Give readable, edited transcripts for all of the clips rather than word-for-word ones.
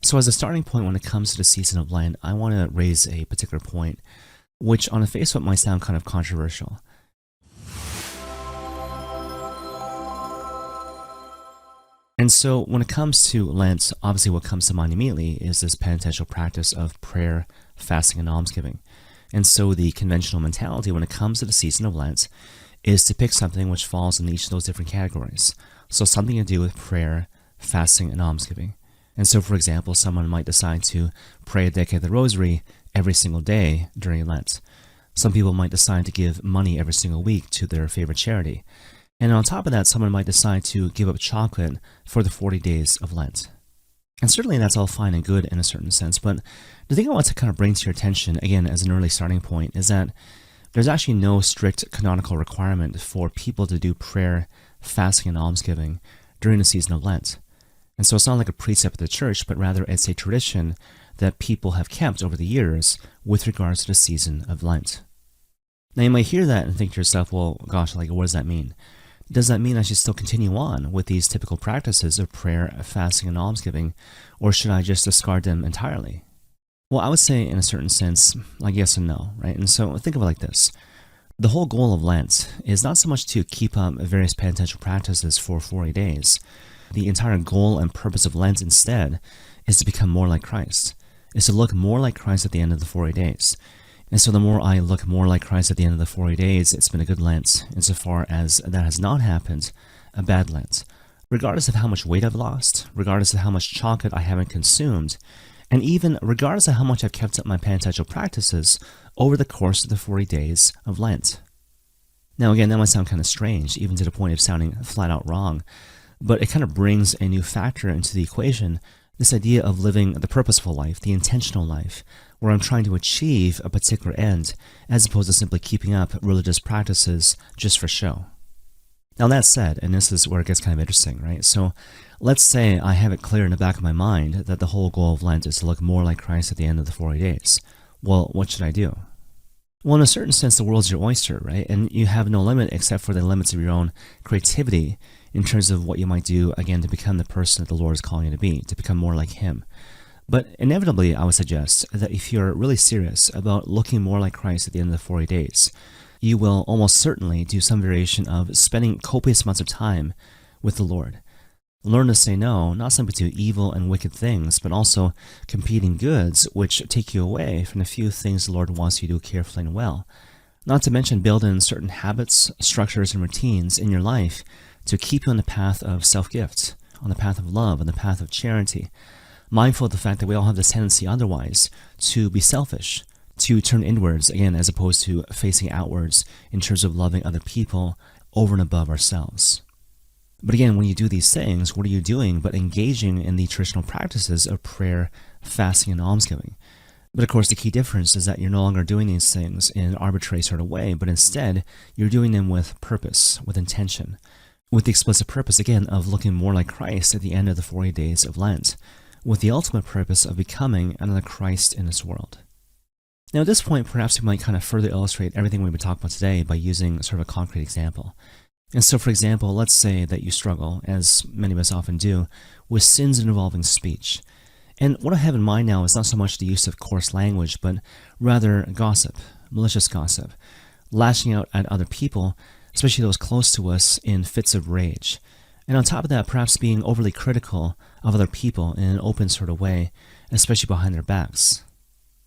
So, as a starting point when it comes to the season of Lent, I want to raise a particular point, which on the face of it might sound kind of controversial. And so, when it comes to Lent, obviously what comes to mind immediately is this penitential practice of prayer, fasting, and almsgiving. And so, the conventional mentality when it comes to the season of Lent is to pick something which falls in each of those different categories. So, something to do with prayer, fasting, and almsgiving. And so, for example, someone might decide to pray a decade of the rosary every single day during Lent. Some people might decide to give money every single week to their favorite charity. And on top of that, someone might decide to give up chocolate for the 40 days of Lent. And certainly that's all fine and good in a certain sense, but the thing I want to kind of bring to your attention, again, as an early starting point, is that there's actually no strict canonical requirement for people to do prayer, fasting, and almsgiving during the season of Lent. And so it's not like a precept of the church, but rather it's a tradition that people have kept over the years with regards to the season of Lent. Now you might hear that and think to yourself, well, gosh, like what does that mean? Does that mean I should still continue on with these typical practices of prayer, fasting, and almsgiving, or should I just discard them entirely? Well, I would say in a certain sense, like yes and no, right? And so think of it like this. The whole goal of Lent is not so much to keep up various penitential practices for 40 days. The entire goal and purpose of Lent instead is to become more like Christ, is to look more like Christ at the end of the 40 days. And so the more I look more like Christ at the end of the 40 days, it's been a good Lent. Insofar as that has not happened, a bad Lent. Regardless of how much weight I've lost, regardless of how much chocolate I haven't consumed, and even regardless of how much I've kept up my penitential practices over the course of the 40 days of Lent. Now again, that might sound kind of strange, even to the point of sounding flat out wrong, but it kind of brings a new factor into the equation, this idea of living the purposeful life, the intentional life, where I'm trying to achieve a particular end, as opposed to simply keeping up religious practices just for show. Now that said, and this is where it gets kind of interesting, right? So let's say I have it clear in the back of my mind that the whole goal of Lent is to look more like Christ at the end of the 40 days. Well, what should I do? Well, in a certain sense, the world's your oyster, right? And you have no limit except for the limits of your own creativity in terms of what you might do, again, to become the person that the Lord is calling you to be, to become more like Him. But inevitably, I would suggest that if you're really serious about looking more like Christ at the end of the 40 days, you will almost certainly do some variation of spending copious amounts of time with the Lord. Learn to say no, not simply to evil and wicked things, but also competing goods which take you away from the few things the Lord wants you to do carefully and well. Not to mention build in certain habits, structures, and routines in your life to keep you on the path of self-gift, on the path of love, on the path of charity, mindful of the fact that we all have this tendency otherwise to be selfish, to turn inwards, again, as opposed to facing outwards in terms of loving other people over and above ourselves. But again, when you do these things, what are you doing but engaging in the traditional practices of prayer, fasting, and almsgiving? But of course, the key difference is that you're no longer doing these things in an arbitrary sort of way, but instead, you're doing them with purpose, with intention, with the explicit purpose, again, of looking more like Christ at the end of the 40 days of Lent, with the ultimate purpose of becoming another Christ in this world. Now, at this point, perhaps we might kind of further illustrate everything we've been talking about today by using sort of a concrete example. And so, for example, let's say that you struggle, as many of us often do, with sins involving speech. And what I have in mind now is not so much the use of coarse language, but rather gossip, malicious gossip, lashing out at other people, especially those close to us, in fits of rage. And on top of that, perhaps being overly critical of other people in an open sort of way, especially behind their backs.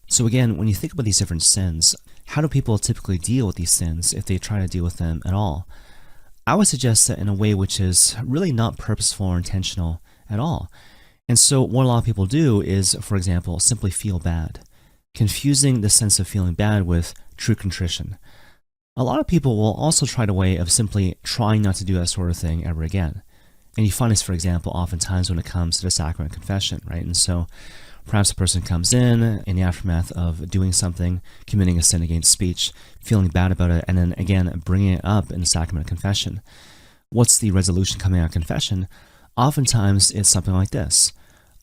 So again, when you think about these different sins, how do people typically deal with these sins if they try to deal with them at all? I would suggest that in a way which is really not purposeful or intentional at all. And so what a lot of people do is, for example, simply feel bad, confusing the sense of feeling bad with true contrition. A lot of people will also try the way of simply trying not to do that sort of thing ever again. And you find this, for example, oftentimes when it comes to the sacrament of confession, right? And so perhaps a person comes in the aftermath of doing something, committing a sin against speech, feeling bad about it, and then again bringing it up in the sacrament of confession. What's the resolution coming out of confession? Oftentimes it's something like this: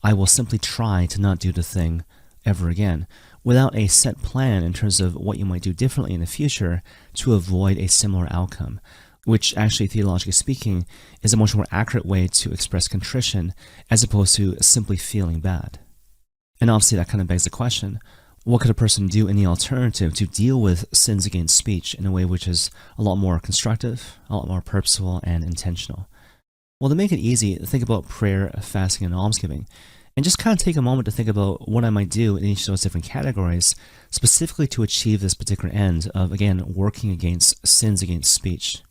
I will simply try to not do the thing ever again, without a set plan in terms of what you might do differently in the future to avoid a similar outcome, which actually, theologically speaking, is a much more accurate way to express contrition as opposed to simply feeling bad. And obviously that kind of begs the question, what could a person do in the alternative to deal with sins against speech in a way which is a lot more constructive, a lot more purposeful, and intentional? Well, to make it easy, think about prayer, fasting, and almsgiving. And just kind of take a moment to think about what I might do in each of those different categories, specifically to achieve this particular end of, again, working against sins against speech.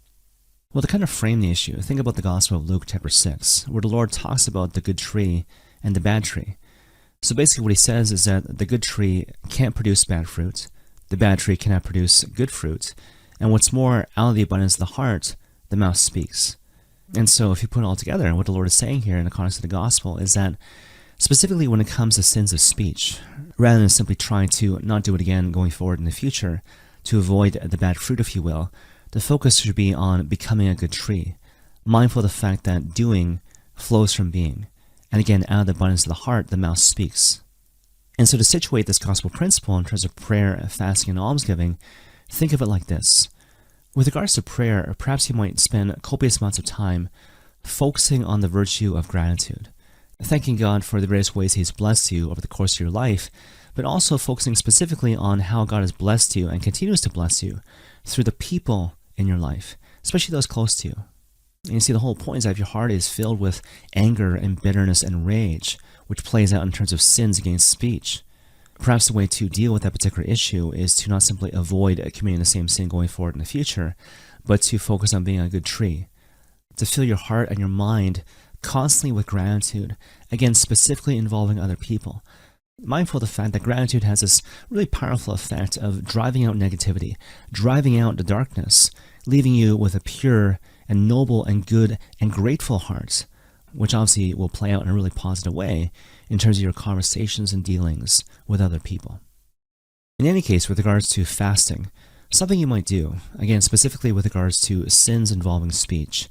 Well, to kind of frame the issue, think about the Gospel of Luke chapter 6, where the Lord talks about the good tree and the bad tree. So basically what he says is that the good tree can't produce bad fruit, the bad tree cannot produce good fruit, and what's more, out of the abundance of the heart, the mouth speaks. And so if you put it all together, what the Lord is saying here in the context of the gospel is that specifically when it comes to sins of speech, rather than simply trying to not do it again going forward in the future, to avoid the bad fruit, if you will, the focus should be on becoming a good tree, mindful of the fact that doing flows from being. And again, out of the abundance of the heart, the mouth speaks. And so to situate this gospel principle in terms of prayer, fasting, and almsgiving, think of it like this. With regards to prayer, perhaps you might spend copious amounts of time focusing on the virtue of gratitude, thanking God for the various ways He's blessed you over the course of your life, but also focusing specifically on how God has blessed you and continues to bless you through the people in your life, especially those close to you. And you see, the whole point is that if your heart is filled with anger and bitterness and rage, which plays out in terms of sins against speech, perhaps the way to deal with that particular issue is to not simply avoid committing the same sin going forward in the future, but to focus on being a good tree, to fill your heart and your mind constantly with gratitude, again, specifically involving other people. Mindful of the fact that gratitude has this really powerful effect of driving out negativity, driving out the darkness, leaving you with a pure and noble and good and grateful heart, which obviously will play out in a really positive way in terms of your conversations and dealings with other people. In any case, with regards to fasting, something you might do, again, specifically with regards to sins involving speech,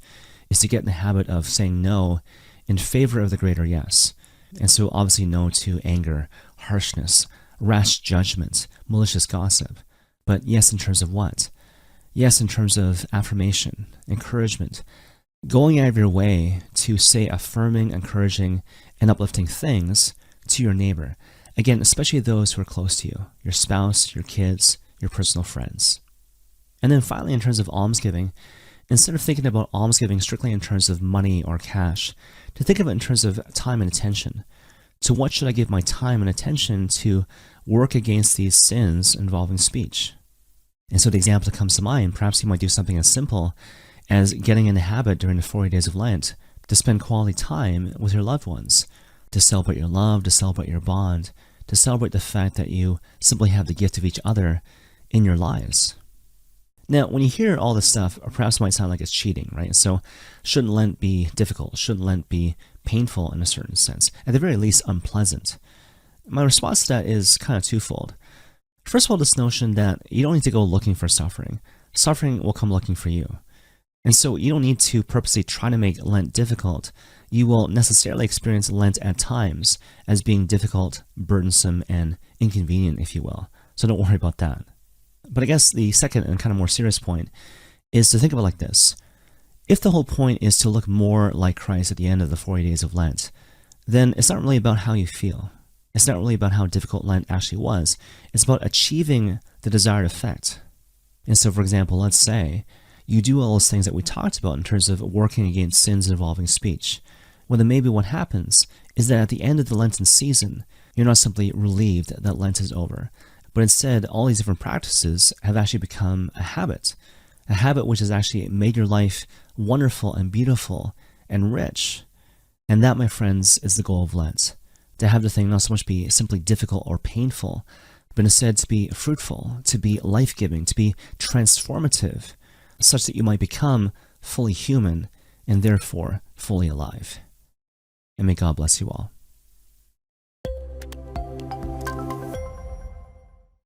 is to get in the habit of saying no in favor of the greater yes. And so obviously no to anger, harshness, rash judgment, malicious gossip. But yes in terms of what? Yes in terms of affirmation, encouragement, going out of your way to say affirming, encouraging, and uplifting things to your neighbor. Again, especially those who are close to you, your spouse, your kids, your personal friends. And then finally, in terms of almsgiving, instead of thinking about almsgiving strictly in terms of money or cash, to think of it in terms of time and attention. To what should I give my time and attention to work against these sins involving speech? And so the example that comes to mind, perhaps you might do something as simple as getting in the habit during the 40 days of Lent to spend quality time with your loved ones, to celebrate your love, to celebrate your bond, to celebrate the fact that you simply have the gift of each other in your lives. Now, when you hear all this stuff, perhaps it might sound like it's cheating, right? So shouldn't Lent be difficult? Shouldn't Lent be painful in a certain sense? At the very least, unpleasant? My response to that is kind of twofold. First of all, this notion that you don't need to go looking for suffering. Suffering will come looking for you. And so you don't need to purposely try to make Lent difficult. You will necessarily experience Lent at times as being difficult, burdensome, and inconvenient, if you will. So don't worry about that. But I guess the second and kind of more serious point is to think of it like this. If the whole point is to look more like Christ at the end of the 40 days of Lent, then it's not really about how you feel. It's not really about how difficult Lent actually was. It's about achieving the desired effect. And so, for example, let's say you do all those things that we talked about in terms of working against sins involving speech. Well, then maybe what happens is that at the end of the Lenten season, you're not simply relieved that Lent is over, but instead all these different practices have actually become a habit which has actually made your life wonderful and beautiful and rich. And that, my friends, is the goal of Lent. To have the thing not so much be simply difficult or painful, but instead to be fruitful, to be life-giving, to be transformative, such that you might become fully human and therefore fully alive. And may God bless you all.